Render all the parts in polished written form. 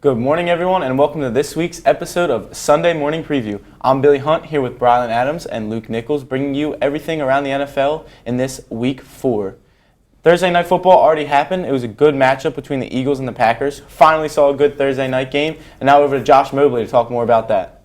Good morning, everyone, and welcome to this week's episode of Sunday Morning Preview. I'm Billy Hunt here with Brylan Adams and Luke Nichols, bringing you everything around the NFL in this Week 4. Thursday Night Football already happened. It was a good matchup between the Eagles and the Packers. Finally saw a good Thursday night game, and now over to Josh Mobley to talk more about that.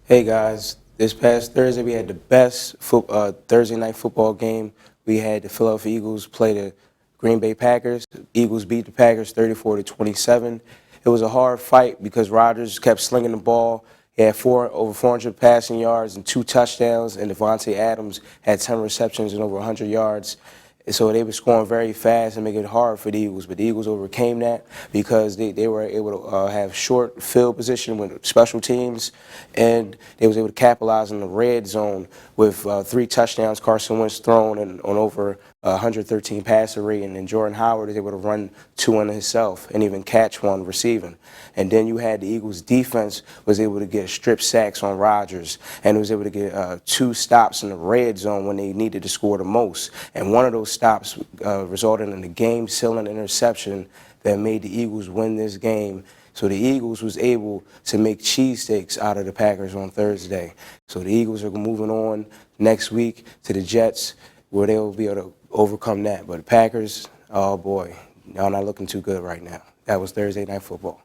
Hey guys, this past Thursday we had the best Thursday Night Football game. We had the Philadelphia Eagles play the Green Bay Packers. Eagles beat the Packers 34-27. It was a hard fight because Rodgers kept slinging the ball. He had over 400 passing yards and 2 touchdowns, and Devontae Adams had 10 receptions and over 100 yards. And so they were scoring very fast and making it hard for the Eagles. But the Eagles overcame that because they were able to have short field position with special teams, and they was able to capitalize on the red zone with 3 touchdowns. Carson Wentz thrown and on over 113 passer rate, and then Jordan Howard is able to run 2 on himself and even catch 1 receiving. And then you had the Eagles defense was able to get strip sacks on Rodgers, and was able to get 2 stops in the red zone when they needed to score the most. And one of those stops resulted in a game-sealing interception that made the Eagles win this game. So the Eagles was able to make cheesesteaks out of the Packers on Thursday. So the Eagles are moving on next week to the Jets, where they'll be able to overcome that. But the Packers, oh boy, y'all not looking too good right now. That was Thursday Night Football.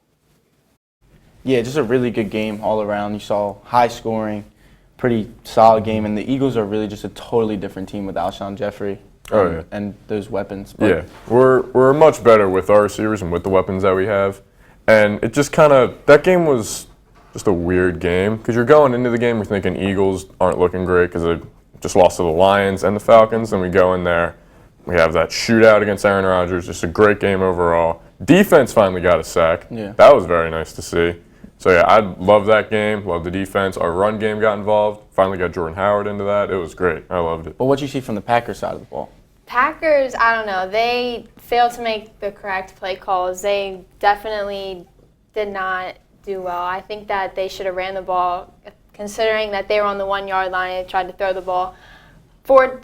Yeah, just a really good game all around. You saw high scoring, pretty solid game, and the Eagles are really just a totally different team with Alshon Jeffrey and those weapons. But yeah, we're much better with our receivers and with the weapons that we have. And it just that game was just a weird game because you're going into the game, you're thinking Eagles aren't looking great because they just lost to the Lions and the Falcons. And we go in there, we have that shootout against Aaron Rodgers, just a great game overall. Defense finally got a sack. Yeah. That was very nice to see. So yeah, I love that game, love the defense. Our run game got involved, finally got Jordan Howard into that. It was great. I loved it. But what you see from the Packers side of the ball? Packers, I don't know. They failed to make the correct play calls. They definitely did not do well. I think that they should have ran the ball, considering that they were on the 1-yard line and tried to throw the ball four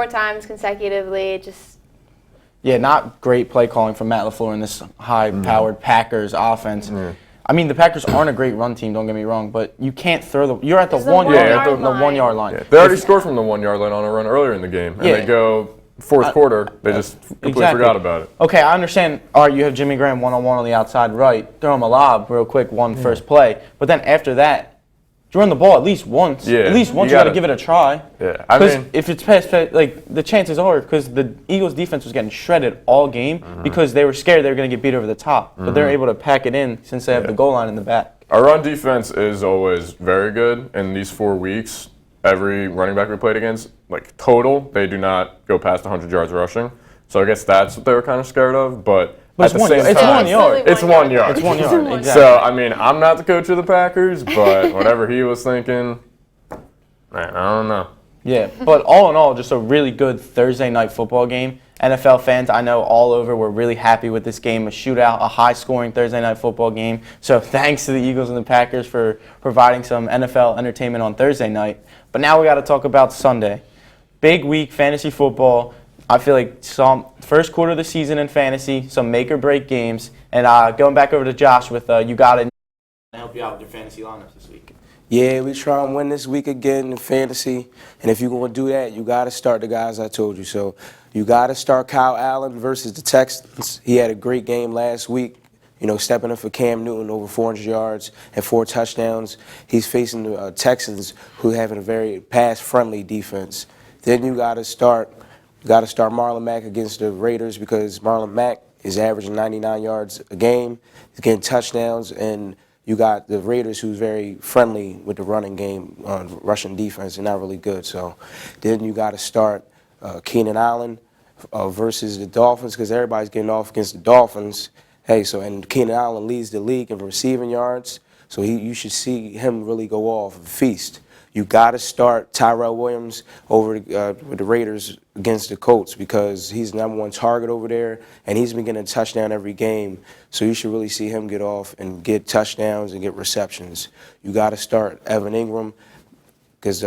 times consecutively. Yeah, not great play calling from Matt LaFleur in this high-powered Packers offense. I mean, the Packers aren't a great run team, don't get me wrong, but you can't throw you're at the 1-yard line. Yeah, they already scored from the 1-yard line on a run earlier in the game, and they go fourth quarter, they just completely forgot about it. Okay, I understand. All right, you have Jimmy Graham one-on-one on the outside right. Throw him a lob real quick, first play. But then after that, you run the ball at least once. Yeah, at least once you got to give it a try. Yeah, because if it's past, the chances are, because the Eagles' defense was getting shredded all game because they were scared they were going to get beat over the top. But they're able to pack it in since they have the goal line in the back. Our run defense is always very good. In these 4 weeks, every running back we played against, total, they do not go past 100 yards rushing. So I guess that's what they were kind of scared of. But at the same time, it's 1 yard. It's 1 yard. It's 1 yard, exactly. So, I mean, I'm not the coach of the Packers, but whatever he was thinking, man, I don't know. Yeah, but all in all, just a really good Thursday night football game. NFL fans, I know all over, were really happy with this game, a shootout, a high-scoring Thursday night football game. So thanks to the Eagles and the Packers for providing some NFL entertainment on Thursday night. But now we got to talk about Sunday. Big week, fantasy football. I feel like some first quarter of the season in fantasy, some make-or-break games. And going back over to Josh with You Got It. To help you out with your fantasy lineups this week. Yeah, we try and win this week again in fantasy. And if you're going to do that, you got to start the guys I told you. So you got to start Kyle Allen versus the Texans. He had a great game last week, stepping in for Cam Newton, over 400 yards and 4 touchdowns. He's facing the Texans, who have a very pass-friendly defense. Then you got to start Marlon Mack against the Raiders, because Marlon Mack is averaging 99 yards a game. He's getting touchdowns, and you got the Raiders, who's very friendly with the running game on rushing defense. They're not really good. So then you got to start Keenan Allen versus the Dolphins, because everybody's getting off against the Dolphins. And Keenan Allen leads the league in receiving yards, so you should see him really go off and feast. You got to start Tyrell Williams over with the Raiders against the Colts, because he's the #1 target over there, and he's been getting a touchdown every game. So you should really see him get off and get touchdowns and get receptions. You got to start Evan Ingram because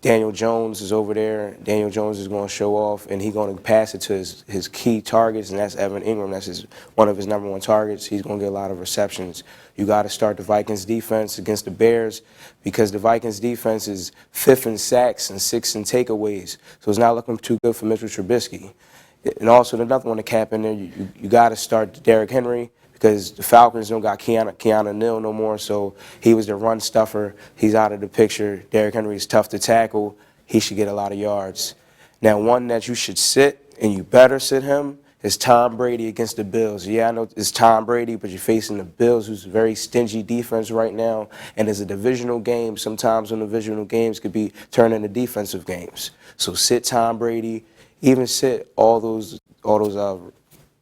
Daniel Jones is over there. Daniel Jones is going to show off, and he's going to pass it to his key targets, and that's Evan Ingram. That's one of his number one targets. He's going to get a lot of receptions. You got to start the Vikings defense against the Bears, because the Vikings defense is 5th in sacks and 6th in takeaways. So it's not looking too good for Mitchell Trubisky. And also, another one to cap in there, you got to start Derrick Henry, because the Falcons don't got Keanu Neal no more, so he was the run stuffer. He's out of the picture. Derrick Henry is tough to tackle. He should get a lot of yards. Now, one that you should sit, and you better sit him, is Tom Brady against the Bills. Yeah, I know it's Tom Brady, but you're facing the Bills, who's a very stingy defense right now, and it's a divisional game. Sometimes when divisional games could be turned into defensive games. So sit Tom Brady, even sit all those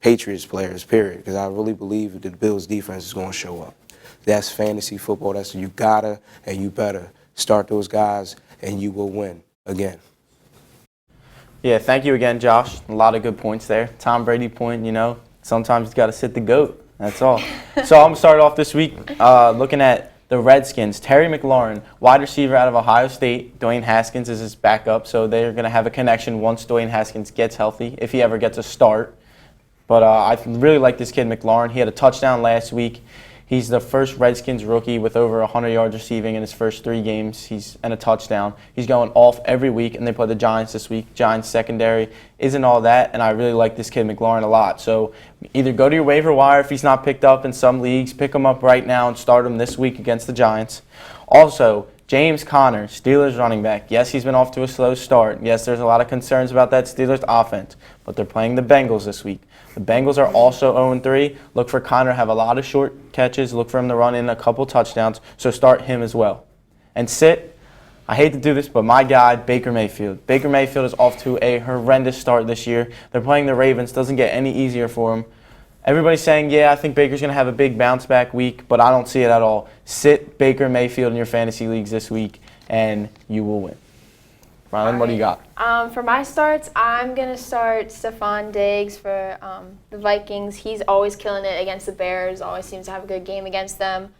Patriots players, period, because I really believe that the Bills defense is going to show up. That's fantasy football. That's you gotta and you better start those guys, and you will win again. Yeah, thank you again, Josh. A lot of good points there. Tom Brady point, sometimes you got to sit the GOAT. That's all. So I'm going to start off this week looking at the Redskins. Terry McLaurin, wide receiver out of Ohio State. Dwayne Haskins is his backup, so they're going to have a connection once Dwayne Haskins gets healthy, if he ever gets a start. But I really like this kid, McLaurin. He had a touchdown last week. He's the first Redskins rookie with over 100 yards receiving in his first 3 games. And a touchdown. He's going off every week, and they play the Giants this week. Giants secondary isn't all that, and I really like this kid, McLaurin, a lot. So either go to your waiver wire if he's not picked up in some leagues, pick him up right now and start him this week against the Giants. Also, James Conner, Steelers running back. Yes, he's been off to a slow start. Yes, there's a lot of concerns about that Steelers offense, but they're playing the Bengals this week. The Bengals are also 0-3. Look for Conner to have a lot of short catches. Look for him to run in a couple touchdowns, so start him as well. And sit, I hate to do this, but my guy, Baker Mayfield. Baker Mayfield is off to a horrendous start this year. They're playing the Ravens. Doesn't get any easier for him. Everybody's saying, yeah, I think Baker's going to have a big bounce-back week, but I don't see it at all. Sit Baker Mayfield in your fantasy leagues this week, and you will win. Rylan, what do you got? For my starts, I'm going to start Stephon Diggs for the Vikings. He's always killing it against the Bears, always seems to have a good game against them.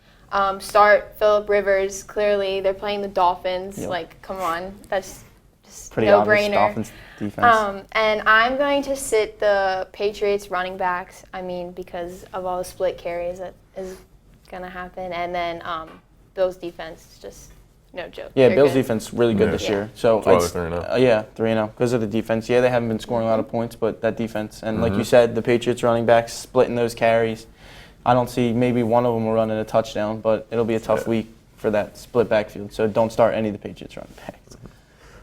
Start Phillip Rivers. Clearly, they're playing the Dolphins. Yep. Come on. That's just Pretty no-brainer. obvious Dolphins defense. And I'm going to sit the Patriots running backs, because of all the split carries that is going to happen. And then Bills defense, just no joke. Yeah, They're Bills good. defense really good this year. So That's why they're 3-0. yeah, 3-0 because of the defense. Yeah, they haven't been scoring a lot of points, but that defense and like you said, the Patriots running backs splitting those carries. I don't see maybe one of them will run in a touchdown, but it'll be a tough week for that split backfield. So don't start any of the Patriots running backs.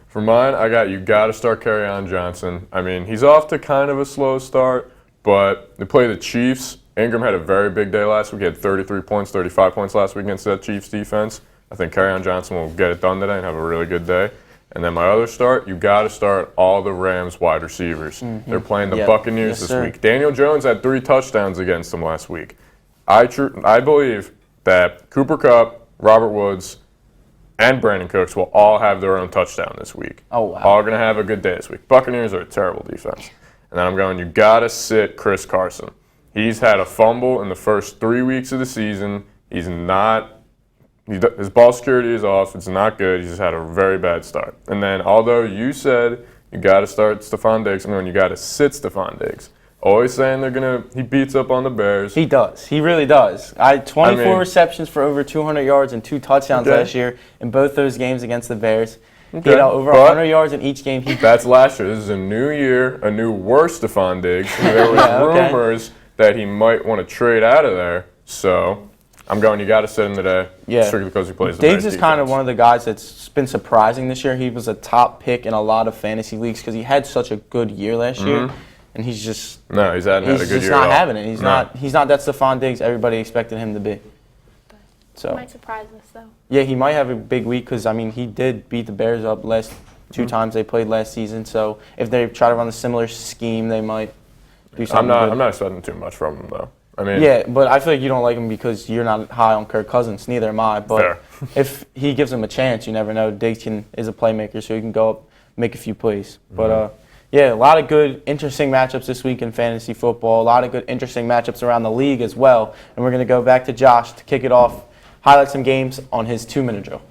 For mine, you got to start Kerryon Johnson. He's off to kind of a slow start, but they play the Chiefs. Ingram had a very big day last week. He had 33 points, 35 points last week against that Chiefs defense. I think Kerryon Johnson will get it done today and have a really good day. And then my other start, you got to start all the Rams wide receivers. They're playing the Buccaneers this week. Daniel Jones had 3 touchdowns against them last week. I believe that Cooper Kupp, Robert Woods, and Brandon Cooks will all have their own touchdown this week. Oh, wow. All going to have a good day this week. Buccaneers are a terrible defense. And then I'm going, you got to sit Chris Carson. He's had a fumble in the first 3 weeks of the season. His ball security is off. It's not good. He's just had a very bad start. And then, although you said you got to start Stephon Diggs, I'm going, you got to sit Stephon Diggs. Always saying he beats up on the Bears. He does. He really does. 24 receptions for over 200 yards and 2 touchdowns last year in both those games against the Bears. He had over 100 yards in each game. That's last year. This is a new year, a new worse Stephon Diggs. There was rumors that he might want to trade out of there. So I'm going, you got to sit him today, strictly because he plays the Bears Diggs is kind of one of the guys that's been surprising this year. He was a top pick in a lot of fantasy leagues because he had such a good year last year. And he's just he's hadn't had a good year. He's just not having it. He's not that Stephon Diggs everybody expected him to be. He might surprise us though. Yeah, he might have a big week because he did beat the Bears up last 2 times they played last season. So if they try to run a similar scheme, they might do something. I'm not expecting too much from him though. Yeah, but I feel like you don't like him because you're not high on Kirk Cousins. Neither am I. But if he gives him a chance, you never know. Diggs is a playmaker, so he can go up, make a few plays. But yeah, a lot of good, interesting matchups this week in fantasy football. A lot of good, interesting matchups around the league as well. And we're going to go back to Josh to kick it off, highlight some games on his 2-minute drill.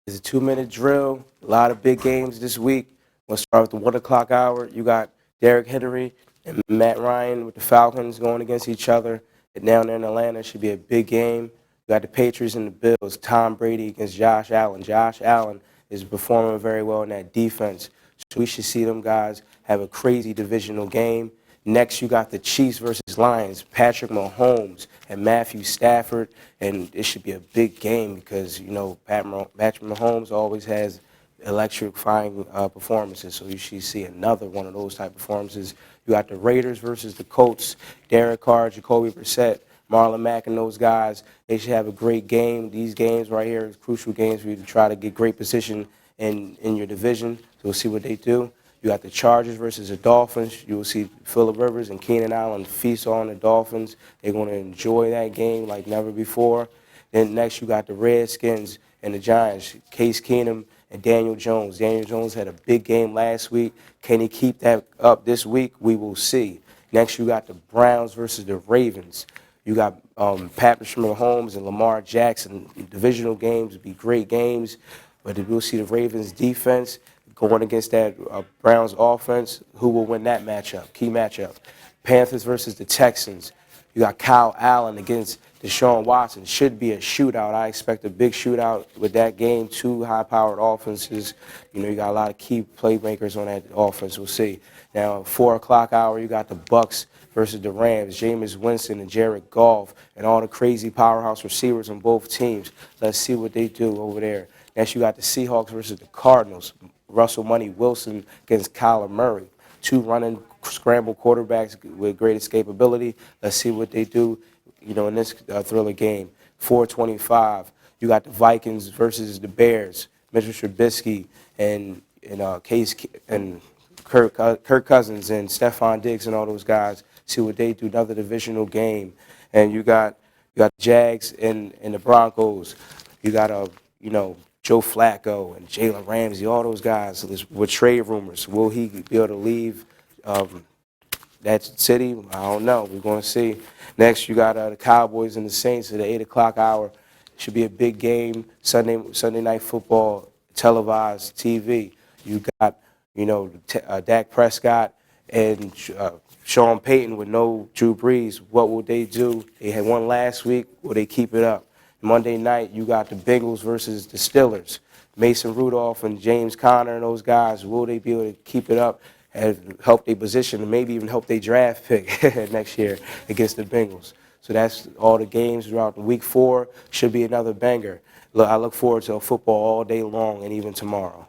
It's a 2-minute drill. A lot of big games this week. We'll start with the 1 o'clock hour. You got Derrick Henry and Matt Ryan with the Falcons going against each other. And down there in Atlanta should be a big game. You got the Patriots and the Bills. Tom Brady against Josh Allen. Josh Allen is performing very well in that defense. So we should see them guys have a crazy divisional game. Next, you got the Chiefs versus Lions, Patrick Mahomes and Matthew Stafford, and it should be a big game because, you know, Patrick Mahomes always has electrifying performances, so you should see another one of those type of performances. You got the Raiders versus the Colts, Derek Carr, Jacoby Brissett, Marlon Mack, and those guys. They should have a great game. These games right here is crucial games for you to try to get great position in your division, so we'll see what they do. You got the Chargers versus the Dolphins. You will see Phillip Rivers and Keenan Allen feast on the Dolphins. They're going to enjoy that game like never before. Then next you got the Redskins and the Giants, Case Keenum and Daniel Jones. Daniel Jones had a big game last week. Can he keep that up this week? We will see. Next you got the Browns versus the Ravens. You got Patrick Mahomes and Lamar Jackson. Divisional games would be great games, but we'll see the Ravens defense going against that Browns offense. Who will win that matchup? Key matchup. Panthers versus the Texans. You got Kyle Allen against Deshaun Watson. Should be a shootout. I expect a big shootout with that game. Two high-powered offenses. You know, you got a lot of key playmakers on that offense. We'll see. Now, 4 o'clock hour, you got the Bucks versus the Rams. Jameis Winston and Jared Goff and all the crazy powerhouse receivers on both teams. Let's see what they do over there. Next, you got the Seahawks versus the Cardinals. Russell Money Wilson against Kyler Murray. Two running scramble quarterbacks with great escapability. Let's see what they do, you know, in this thriller game. 4:25. You got the Vikings versus the Bears. Mitchell Trubisky and Case and Kirk Cousins and Stephon Diggs and all those guys. See what they do. Another divisional game. And you got the Jags and the Broncos. You got Joe Flacco and Jalen Ramsey, all those guys with trade rumors. Will he be able to leave that city? I don't know. We're going to see. Next, you got the Cowboys and the Saints at the 8 o'clock hour. Should be a big game. Sunday night football, televised TV. You got, Dak Prescott and Sean Payton with no Drew Brees. What will they do? They had one last week. Will they keep it up? Monday night, you got the Bengals versus the Steelers. Mason Rudolph and James Conner and those guys, will they be able to keep it up and help their position and maybe even help their draft pick next year against the Bengals? So that's all the games throughout the week 4. Should be another banger. I look forward to football all day long and even tomorrow.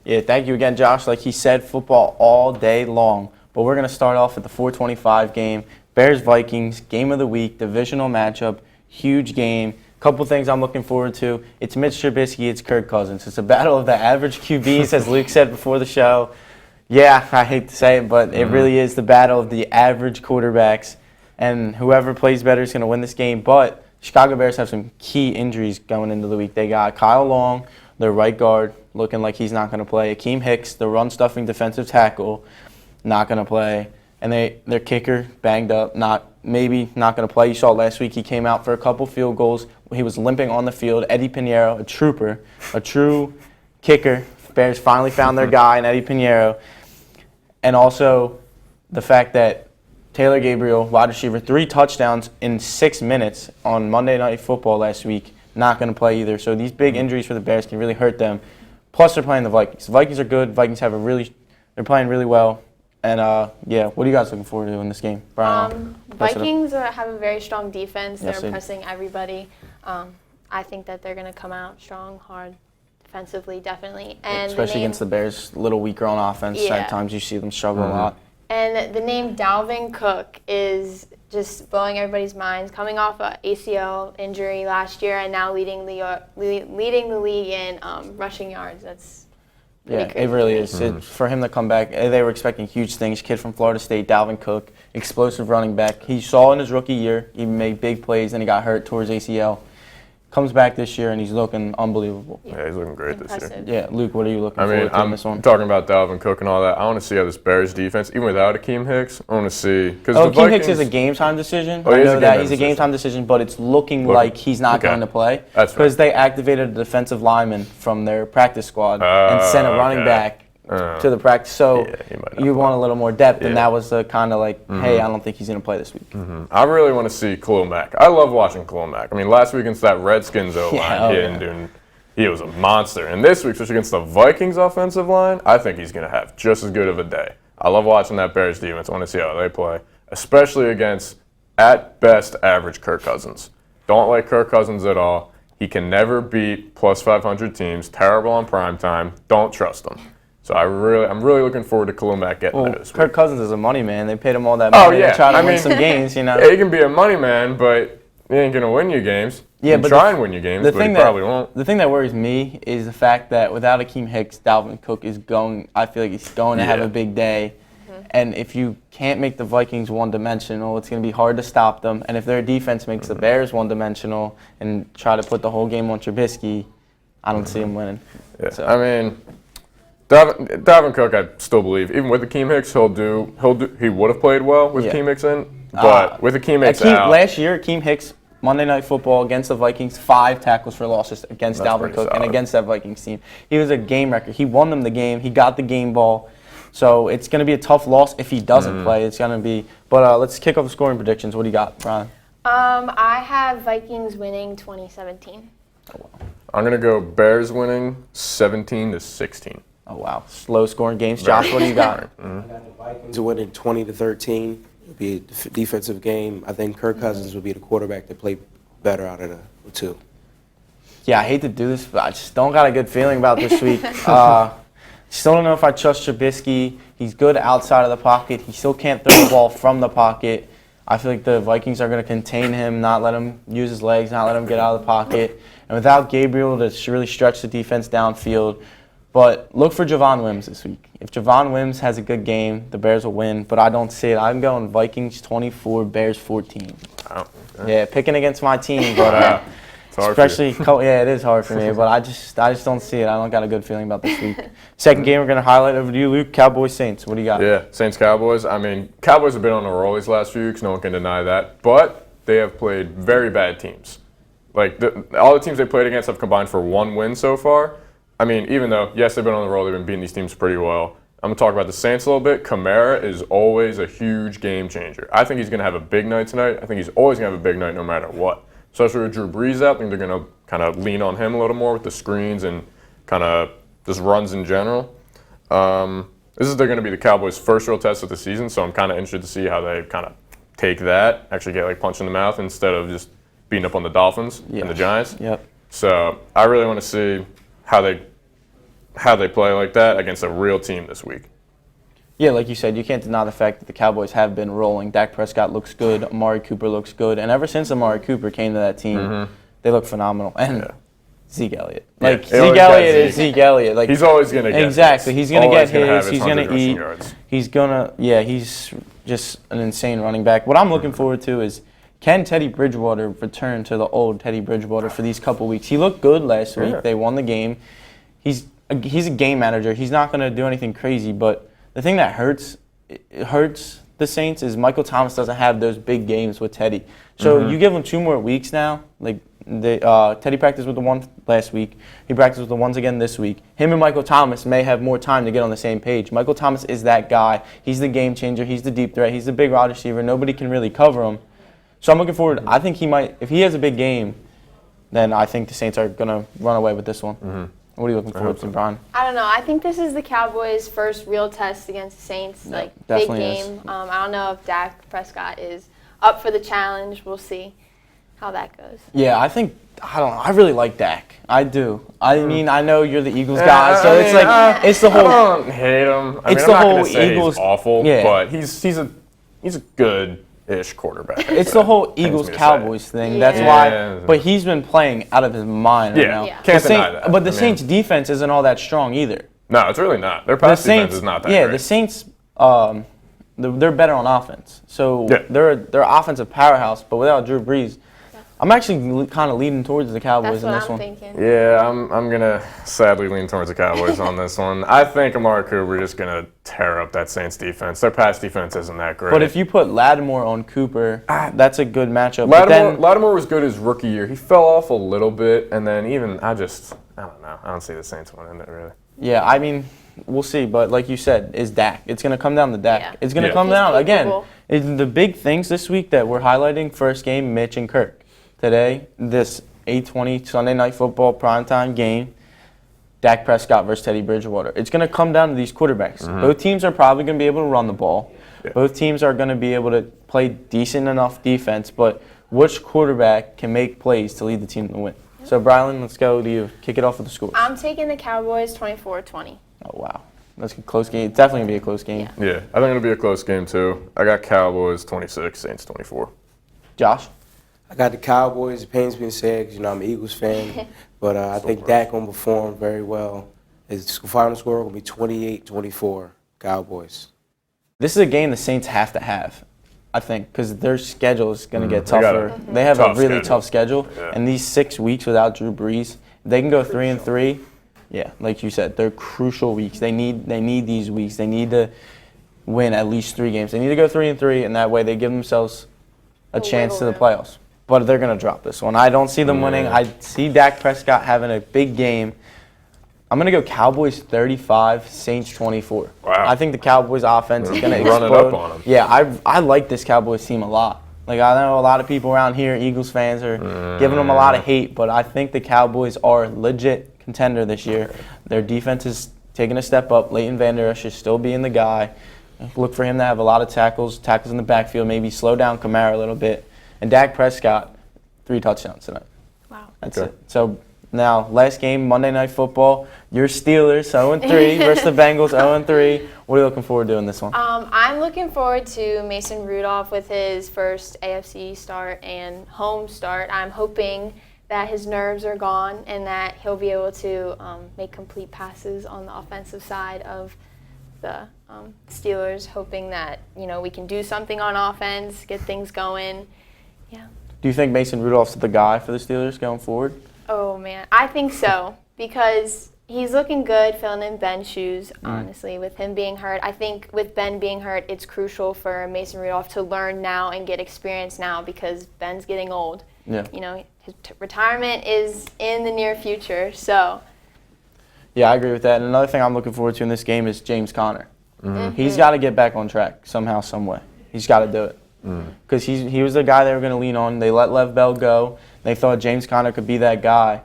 Yeah, thank you again, Josh. Like he said, football all day long. But we're going to start off with the 4:25 game. Bears-Vikings, game of the week, divisional matchup, huge game. Couple things I'm looking forward to. It's Mitch Trubisky, it's Kirk Cousins. It's a battle of the average QBs, as Luke said before the show. Yeah, I hate to say it, but it really is the battle of the average quarterbacks. And whoever plays better is going to win this game. But Chicago Bears have some key injuries going into the week. They got Kyle Long, their right guard, looking like he's not going to play. Akeem Hicks, the run-stuffing defensive tackle, not going to play. And their kicker banged up, maybe not going to play. You saw last week he came out for a couple field goals. He was limping on the field. Eddie Pinheiro, a trooper, a true kicker. Bears finally found their guy in Eddie Pinheiro. And also the fact that Taylor Gabriel, wide receiver, 3 touchdowns in 6 minutes on Monday Night Football last week, not going to play either. So these big injuries for the Bears can really hurt them. Plus they're playing the Vikings. The Vikings are good. Vikings they're playing really well. And, what are you guys looking forward to in this game? Brian, Vikings have a very strong defense. Yes, they're pressing everybody. I think that they're going to come out strong, hard, defensively, definitely. And especially against the Bears, a little weaker on offense. Yeah. At times you see them struggle a lot. And the name Dalvin Cook is just blowing everybody's minds. Coming off an ACL injury last year and now leading the league in rushing yards. That's yeah, it really is. For him to come back, they were expecting huge things. Kid from Florida State, Dalvin Cook, explosive running back. He saw in his rookie year, he made big plays, and he got hurt towards ACL. comes back this year and he's looking unbelievable. Yeah, he's looking great this year. Impressive. Yeah, Luke, what are you looking I forward mean, to in I'm this one? talking about Dalvin Cook and all that. I want to see how this Bears defense, even without Akeem Hicks, I want to see because Oh, the Akeem Vikings. Hicks is a game time decision. Oh, he I is know a game that time he's a game decision. time decision, but it's looking like he's not okay. going to play That's right. because they activated a defensive lineman from their practice squad and sent a running okay. back to the practice. So Yeah, he might not you play. want a little more depth, and Yeah. that was the kind of like, hey, I don't think he's going to play this week. I really want to see Khalil Mack. I love watching Khalil Mack. I mean, last week against that Redskins O-line, Yeah, he was a monster. And this week, especially against the Vikings offensive line, I think he's going to have just as good of a day. I love watching that Bears defense. I want to see how they play, especially against, at best, average Kirk Cousins. Don't like Kirk Cousins at all. He can never beat plus 500 teams. Terrible on primetime. Don't trust him. So I'm really looking forward to Khalil Mack getting Well, there this Kirk week. Cousins is a money man. They paid him all that Oh, money yeah. to try to I win mean, some games, you know. Yeah, he can be a money man, but he ain't gonna win you games. Yeah, He can but try and win you games, but he probably won't. The thing that worries me is the fact that without Akeem Hicks, Dalvin Cook is going. I feel like he's going to have Yeah. a big day, and if you can't make the Vikings one-dimensional, it's going to be hard to stop them. And if their defense makes the Bears one-dimensional and try to put the whole game on Trubisky, I don't see him winning. Yeah. So- I mean, Dalvin Cook, I still believe, even with Akeem Hicks, he would have played well with Yeah. Akeem Hicks in, but with Akeem Hicks out, Last year, Akeem Hicks, Monday Night Football against the Vikings, 5 tackles for losses against That's Dalvin pretty Cook and solid. against that Vikings team. He was a game wrecker. He won them the game. He got the game ball. So it's going to be a tough loss if he doesn't play. It's going to be. But let's kick off the scoring predictions. What do you got, Brian? I have Vikings winning 2017. I'm gonna go Bears winning 17-16. Oh, wow. Slow scoring games. Josh, what do you got? I got the Vikings winning 20-13. It'll be a defensive game. I think Kirk Cousins will be the quarterback to play better out of the two. Yeah, I hate to do this, but I just don't got a good feeling about this week. Still don't know if I trust Trubisky. He's good outside of the pocket. He still can't throw the ball from the pocket. I feel like the Vikings are going to contain him, not let him use his legs, not let him get out of the pocket. And without Gabriel to really stretch the defense downfield. But look for Javon Wims this week. If Javon Wims has a good game, the Bears will win. But I don't see it. I'm going Vikings 24, Bears 14. Wow. Yeah, picking against my team, but It's hard for you. especially yeah, it is hard for me. But I just don't see it. I don't got a good feeling about this week. Second game we're gonna highlight over to you, Luke. Cowboys Saints. What do you got? Yeah, Saints Cowboys. I mean, Cowboys have been on a roll these last few weeks. No one can deny that. But they have played very bad teams. Like all the teams they played against have combined for 1 win so far. I mean, even though yes, they've been on the roll, they've been beating these teams pretty well. I'm gonna talk about the Saints a little bit. Kamara is always a huge game changer. I think he's gonna have a big night tonight. I think he's always gonna have a big night no matter what. Especially with Drew Brees out, I think they're gonna kind of lean on him a little more with the screens and kind of just runs in general. This is going to be the Cowboys' first real test of the season, so I'm kind of interested to see how they kind of take that, actually get like punched in the mouth instead of just beating up on the Dolphins and the Giants. Yep. So I really want to see how they play like that against a real team this week. Yeah, like you said, you can't deny the fact that the Cowboys have been rolling. Dak Prescott looks good. Amari Cooper looks good. And ever since Amari Cooper came to that team, they look phenomenal. And Zeke Elliott. Like, they always Zeke got Elliott is Zeke. Zeke Elliott. Like, He's always going to get exactly. his. He's going to get Always gonna have his. He's going 100 to rushing eat. yards. He's going to, yeah, he's just an insane running back. What I'm looking forward to is, can Teddy Bridgewater return to the old Teddy Bridgewater for these couple weeks? He looked good last week. They won the game. He's a game manager. He's not going to do anything crazy. But the thing that hurts the Saints is Michael Thomas doesn't have those big games with Teddy. So you give him 2 more weeks now. Like Teddy practiced with the one last week. He practiced with the ones again this week. Him and Michael Thomas may have more time to get on the same page. Michael Thomas is that guy. He's the game changer. He's the deep threat. He's the big wide receiver. Nobody can really cover him. So I'm looking forward. I think he might. If he has a big game, then I think the Saints are going to run away with this one. What are you looking forward to, Brian? I don't know. I think this is the Cowboys' first real test against the Saints. Like, big definitely game. is. I don't know if Dak Prescott is up for the challenge. We'll see how that goes. Yeah, I think I don't know. I really like Dak. I do. I mean, I know you're the Eagles guy, so it's like it's the whole. I don't hate him. I It's mean, the I'm not whole gonna say Eagles- he's awful, yeah. but he's a good-ish quarterback. It's the whole Pains me to say Eagles-Cowboys thing. Yeah. That's Yeah. why. But he's been playing out of his mind right Yeah. now. Yeah. Can't The deny that. But the I mean- Saints' defense isn't all that strong either. No, it's really not. Their The pass defense Saints, is not that yeah, great. the Saints, they're better on offense. So Yeah. they're offensive powerhouse. But without Drew Brees, I'm actually kind of leaning towards the Cowboys That's in what this I'm one. thinking. Yeah, I'm gonna sadly lean towards the Cowboys on this one. I think Amari Cooper is gonna tear up that Saints defense. Their pass defense isn't that great. But if you put Lattimore on Cooper, that's a good matchup. But then, Lattimore was good his rookie year. He fell off a little bit, and then I don't know. I don't see the Saints winning it really. yeah, I mean, we'll see. But like you said, is Dak. It's going to come down to Dak. Yeah. It's going to Yeah. come He's down. Again, capable. the big things this week that we're highlighting, first game, Mitch and Kirk. Today, this 8:20 Sunday Night Football primetime game, Dak Prescott versus Teddy Bridgewater. It's going to come down to these quarterbacks. Both teams are probably going to be able to run the ball. Yeah. Both teams are going to be able to play decent enough defense, but which quarterback can make plays to lead the team to win? So, Brylan, let's go to you. Kick it off with the scores. I'm taking the Cowboys 24-20. Oh, wow. That's a close game. It's definitely going to be a close game. Yeah. Yeah, I think it'll be a close game too. I got Cowboys 26, Saints 24. Josh? I got the Cowboys. It pains me to say it 'cause, I'm an Eagles fan. But I think Dak going to perform very well. His final score will be 28-24, Cowboys. This is a game the Saints have to have, I think, because their schedule is going to get They got a tougher. They have a tough really schedule. tough schedule. Yeah. And these 6 weeks without Drew Brees, if they can go 3-3. Yeah, like you said, they're crucial weeks. They need these weeks. They need to win at least 3 games. They need to go 3-3, and that way they give themselves a chance to the wiggle room. playoffs. But they're going to drop this one. I don't see them winning. I see Dak Prescott having a big game. I'm going to go Cowboys 35, Saints 24. Wow. I think the Cowboys offense is going to Run it explode. up on 'em. Yeah, I like this Cowboys team a lot. Like, I know a lot of people around here, Eagles fans, are giving them a lot of hate, but I think the Cowboys are a legit contender this year. Their defense is taking a step up. Leighton Vander Esch is still being the guy. Look for him to have a lot of tackles in the backfield, maybe slow down Kamara a little bit. And Dak Prescott, 3 touchdowns tonight. Wow. That's Okay. it. So now, last game, Monday Night Football. Your Steelers 0-3 versus the Bengals 0-3. What are you looking forward to in this one? I'm looking forward to Mason Rudolph with his first AFC start and home start. I'm hoping that his nerves are gone and that he'll be able to make complete passes on the offensive side of the Steelers, hoping that, we can do something on offense, get things going. Yeah. Do you think Mason Rudolph's the guy for the Steelers going forward? Oh, man. I think so because he's looking good filling in Ben's shoes, honestly, with him being hurt. I think with Ben being hurt, it's crucial for Mason Rudolph to learn now and get experience now because Ben's getting old. Yeah. His retirement is in the near future, so. Yeah, I agree with that. And another thing I'm looking forward to in this game is James Conner. He's got to get back on track somehow, some way. He's got to do it. Because he was the guy they were going to lean on. They let Lev Bell go. They thought James Conner could be that guy.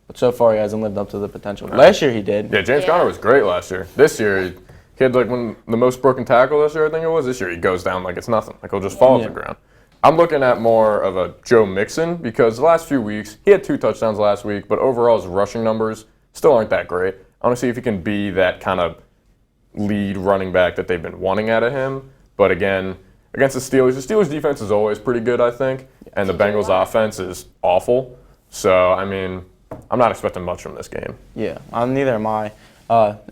But so far, he hasn't lived up to the potential. Last year, he did. Yeah, James Yeah. Conner was great last year. This year, he had the most broken tackle this year, I think it was. This year, he goes down like it's nothing. Like he'll just fall to the ground. I'm looking at more of a Joe Mixon because the last few weeks, he had 2 touchdowns last week, but overall his rushing numbers still aren't that great. I want to see if he can be that kind of lead running back that they've been wanting out of him. But again, against the Steelers defense is always pretty good, I think, and the Bengals offense is awful. So, I mean, I'm not expecting much from this game. Yeah, neither am I.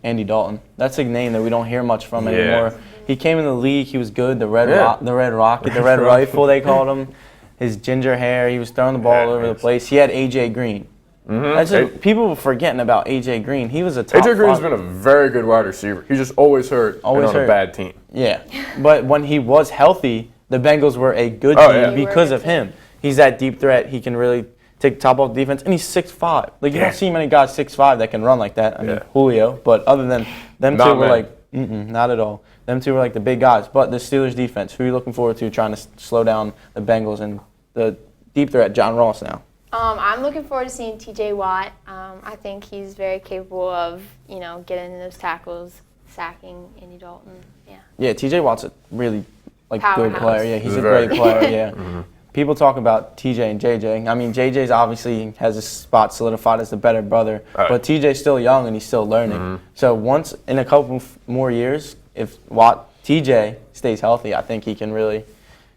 Andy Dalton. That's a name that we don't hear much from Yeah. anymore. He came in the league. He was good. The Red Yeah. the Red Rocket, the Red Rifle, they called him. His ginger hair. He was throwing the ball Yeah, all over the it's- place. He had AJ Green. That's just, people were forgetting about AJ Green. He was a top. AJ Green's five- been a very good wide receiver. He's just always hurt Always and on hurt. a bad team. Yeah, but when he was healthy, the Bengals were a good Oh, team yeah. because of him. He's that deep threat. He can really take the top off the defense, and he's 6'5". Like you Yeah. don't see many guys 6'5" that can run like that. I mean Yeah. Julio, but other than them Not two were many. like, not at all. Them two were like the big guys. But the Steelers defense, who are you looking forward to trying to slow down the Bengals and the deep threat John Ross now? I'm looking forward to seeing TJ Watt. I think he's very capable of, getting in those tackles, sacking Andy Dalton. Yeah. Yeah, TJ Watt's a really good Powerhouse. player. Yeah, he's He's a very great player. Yeah. People talk about TJ and JJ. I mean, JJ's obviously has a spot solidified as the better brother, Right. but TJ's still young and he's still learning. So once in a couple more years, if TJ stays healthy, I think he can really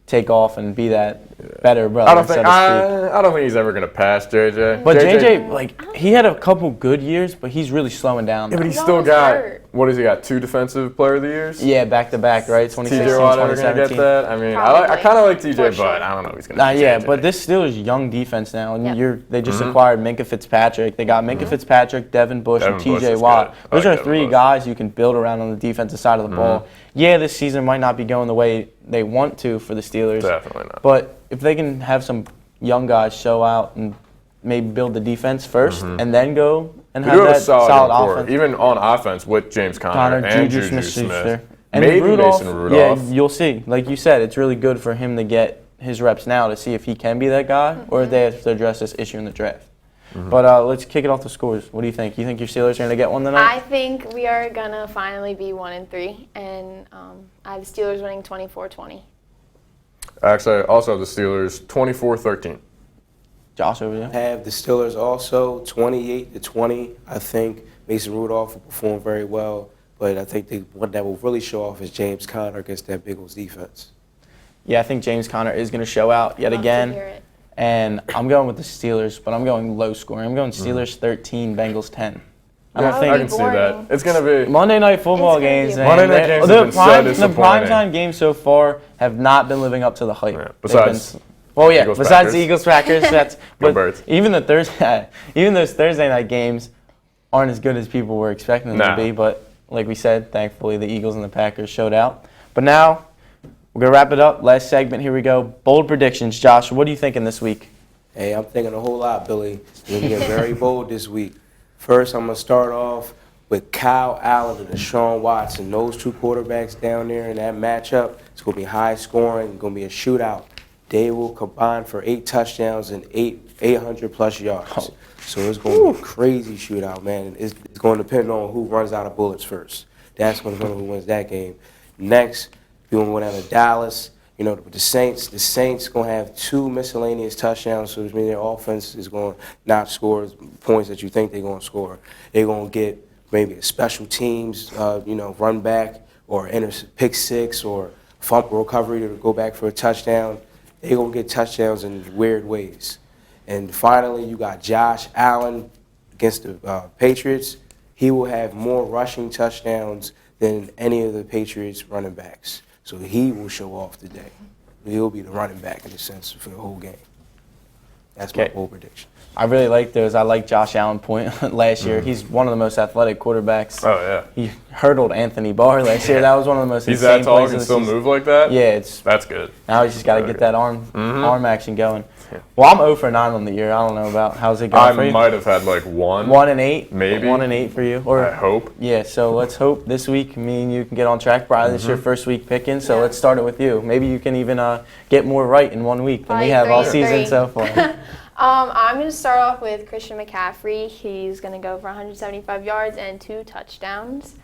take off and be that better brother. I don't think so to speak. I don't think he's ever gonna pass JJ. But JJ, he had a couple good years, but he's really slowing down. Yeah, but now. he's He's still almost got hurt. what has he got? 2 Defensive Player of the Years? Yeah, back to back, right? 2016, TJ Watt ever gonna get 2017. that? I mean, I Probably. kind of like TJ, For but sure. I don't know if he's gonna. Be Yeah, TJ. but this Steelers young defense now, and Yep. they just acquired Minka Fitzpatrick. They got Minka Fitzpatrick, Devin Bush, and Devin Bush TJ is Watt. good. I Those like are Devin 3 Bush. guys you can build around on the defensive side of the ball. Yeah, this season might not be going the way they want to for the Steelers. Definitely not. But if they can have some young guys show out and maybe build the defense first and then go and They have do have that a solid, young core, offense. even on offense with James Conner and Juju Smith. And Maybe Rudolph, Mason Rudolph. Yeah, you'll see. Like you said, it's really good for him to get his reps now to see if he can be that guy or if they have to address this issue in the draft. But let's kick it off the scores. What do you think? You think your Steelers are going to get one tonight? I think we are gonna finally be 1-3, and I have the Steelers winning 24-20. Actually, I also have the Steelers 24-13. Josh over there. Have the Steelers also 28-20. I think Mason Rudolph will perform very well, but I think the one that will really show off is James Conner against that Bengals defense. Yeah, I think James Conner is going to show out yet Love to again. hear it. And I'm going with the Steelers, but I'm going low scoring. I'm going Steelers 13, Bengals 10. I don't That would think I can see that. boring. It's gonna be. Monday night football It's gonna games. be man, Monday night games have been so the disappointing. primetime games so far have not been living up to the hype. Yeah, They've besides been- well, yeah, Eagles, besides Packers. the Eagles, Packers, that's Go but Birds. even those Thursday night games aren't as good as people were expecting them Nah. to be. But like we said, thankfully the Eagles and the Packers showed out. But now we're gonna wrap it up. Last segment, here we go. Bold predictions, Josh. What are you thinking this week? Hey, I'm thinking a whole lot, Billy. We're going to get very bold this week. First, I'm going to start off with Kyle Allen and Deshaun Watson. Those 2 quarterbacks down there in that matchup, it's going to be high scoring. It's going to be a shootout. They will combine for 8 touchdowns and 800-plus yards. Oh. So it's going to be a crazy shootout, man. It's going to depend on who runs out of bullets first. That's going to determine who wins that game. Next, we're going to go down to Dallas. You know, the Saints going to have 2 miscellaneous touchdowns, so which means their offense is going to not score points that you think they're going to score. They're going to get maybe a special teams, run back or pick 6 or fumble recovery to go back for a touchdown. They're going to get touchdowns in weird ways. And finally, you got Josh Allen against the Patriots. He will have more rushing touchdowns than any of the Patriots running backs. So he will show off today. He'll be the running back in a sense for the whole game. That's my Okay. bold prediction. I really like those. I like Josh Allen point last year. He's one of the most athletic quarterbacks. Oh yeah. He hurdled Anthony Barr last year. That was one of the most He's insane that tall plays and of the still season. move like that. Yeah, it's That's good. now he's just got to Very get good. that arm action going. Well, I'm 0 for 9 on the year. I don't know about how's it going for I you. might have had like 1. 1 and 8, Maybe. 1 and 8 for you. Or I hope. yeah. So let's hope this week me and you can get on track. Brian, this is your first week picking, so Yeah. let's start it with you. Maybe you can even get more right in 1 week than we Probably have all 3 season and 3. so far. I'm going to start off with Christian McCaffrey. He's going to go for 175 yards and 2 touchdowns.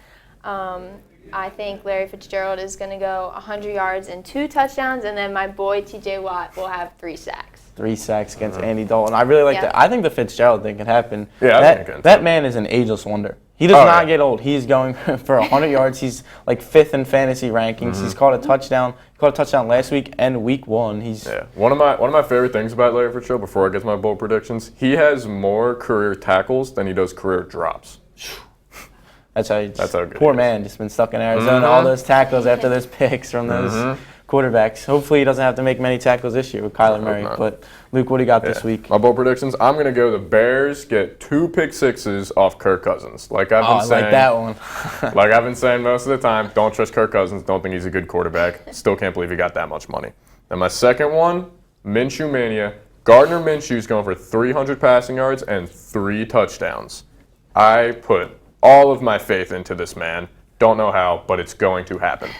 I think Larry Fitzgerald is going to go 100 yards and 2 touchdowns, and then my boy TJ Watt will have 3 sacks. 3 sacks against Andy Dalton. I really like Yeah. that. I think the Fitzgerald thing can happen. Yeah, I that, think it can, that too. man is an ageless wonder. He does Oh, not yeah. get old. He's going for 100 yards. He's like 5th in fantasy rankings. He's caught a touchdown. He caught a touchdown last week and week 1. He's Yeah. One of my favorite things about Larry Fitzgerald, before I get to my bold predictions, he has more career tackles than he does career drops. That's how good poor he is. man just been stuck in Arizona. All those tackles after those picks from those quarterbacks. Hopefully he doesn't have to make many tackles this year with Kyler Murray. not. But Luke, what do you got this Yeah. week? My bold predictions, I'm going to go the Bears get 2 pick sixes off Kirk Cousins. Like I've been Oh, I saying, like that one. like I've been saying most of the time, don't trust Kirk Cousins. Don't think he's a good quarterback. Still can't believe he got that much money. And my second one, Minshew Mania. Gardner Minshew's going for 300 passing yards and 3 touchdowns. I put all of my faith into this man. Don't know how, but it's going to happen.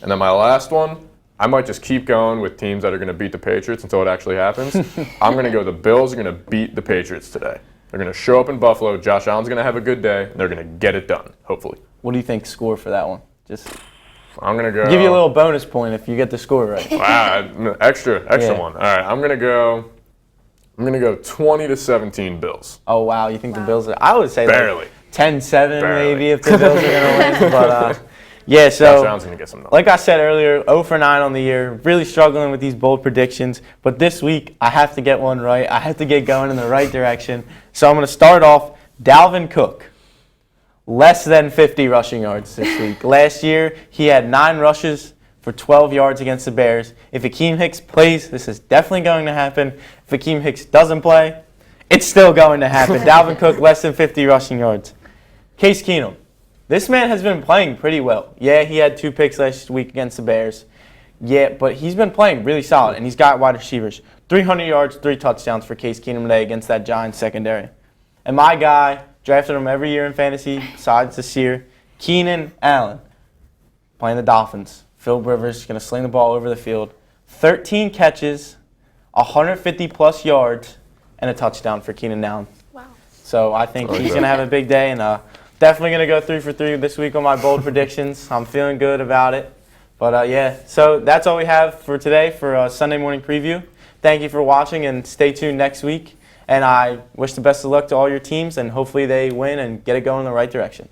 And then my last one, I might just keep going with teams that are going to beat the Patriots until it actually happens. I'm going to go the Bills are going to beat the Patriots today. They're going to show up in Buffalo. Josh Allen's going to have a good day. And they're going to get it done, hopefully. What do you think score for that one? Just I'm going to go. give you a little bonus point if you get the score right. Wow, extra Yeah. one. All right, I'm going to go 20-17 Bills. Oh, wow. You think the Wow. Bills are – I would say Barely. like 10-7 Barely. maybe if the Bills are going to win. But, yeah, Josh so Allen's going to get some numbers. like I said earlier, 0 for 9 on the year. Really struggling with these bold predictions. But this week, I have to get one right. I have to get going in the right direction. So I'm going to start off Dalvin Cook. less than 50 rushing yards this week. Last year, he had 9 rushes for 12 yards against the Bears. If Akeem Hicks plays, this is definitely going to happen. If Akeem Hicks doesn't play, it's still going to happen. Dalvin Cook, less than 50 rushing yards. Case Keenum. This man has been playing pretty well. Yeah, he had 2 picks last week against the Bears. Yeah, but he's been playing really solid, and he's got wide receivers. 300 yards, 3 touchdowns for Case Keenum today against that Giants secondary. And my guy, drafted him every year in fantasy, besides this year, Keenan Allen, playing the Dolphins. Phil Rivers going to sling the ball over the field. 13 catches, 150-plus yards, and a touchdown for Keenan Allen. Wow. So I think he's going to have a big day, and definitely going to go 3 for 3 this week on my bold predictions. I'm feeling good about it. But, yeah, so that's all we have for today for Sunday morning preview. Thank you for watching, and stay tuned next week. And I wish the best of luck to all your teams, and hopefully they win and get it going in the right direction.